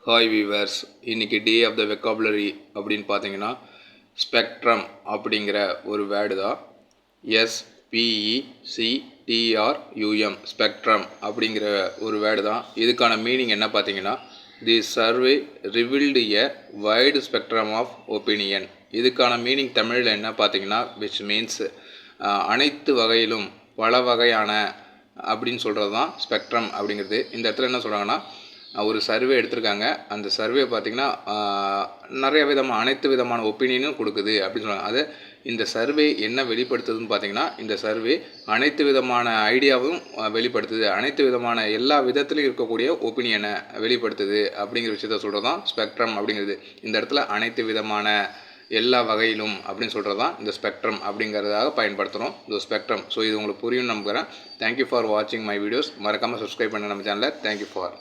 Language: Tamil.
ஹாய் வீவர்ஸ், இன்றைக்கி டே ஆஃப் த வெக்காபுலரி அப்படின்னு பார்த்தீங்கன்னா ஸ்பெக்ட்ரம் அப்படிங்கிற ஒரு வேர்டு தான். SPECTRUM ஸ்பெக்ட்ரம் அப்படிங்கிற ஒரு வேர்டு தான். இதுக்கான மீனிங் என்ன பார்த்தீங்கன்னா, the survey revealed a wide spectrum of opinion. இதுக்கான மீனிங் தமிழில் என்ன பார்த்தீங்கன்னா, விச் மீன்ஸ் அனைத்து வகையிலும் பல வகையான அப்படின்னு சொல்கிறது தான் ஸ்பெக்ட்ரம் அப்படிங்கிறது. இந்த இடத்துல என்ன சொல்கிறாங்கன்னா, ஒரு சர்வே எடுத்திருக்காங்க. அந்த சர்வே பார்த்திங்கன்னா நிறைய அனைத்து விதமான ஒப்பீனியனும் கொடுக்குது அப்படின்னு சொல்லுவாங்க. அது இந்த சர்வே என்ன வெளிப்படுத்துதுன்னு பார்த்திங்கன்னா, இந்த சர்வே அனைத்து விதமான ஐடியாவும் வெளிப்படுத்துது, அனைத்து விதமான எல்லா விதத்துலையும் இருக்கக்கூடிய ஒப்பீனியனை வெளிப்படுத்துது அப்படிங்கிற விஷயத்த சொல்கிறது தான் ஸ்பெக்ட்ரம் அப்படிங்கிறது. இந்த இடத்துல அனைத்து விதமான எல்லா வகையிலும் அப்படின்னு சொல்கிறது தான் இந்த ஸ்பெக்ட்ரம் அப்படிங்கிறதாக பயன்படுத்துகிறோம் இந்த ஸ்பெக்ட்ரம். ஸோ இது உங்களுக்கு புரியும் நம்புகிறேன். தேங்க்யூ ஃபார் வாட்சிங் மை வீடியோஸ். மறக்காமல் சப்ஸ்கிரைப் பண்ணுங்கள் நம்ம சேனலை. Thank you for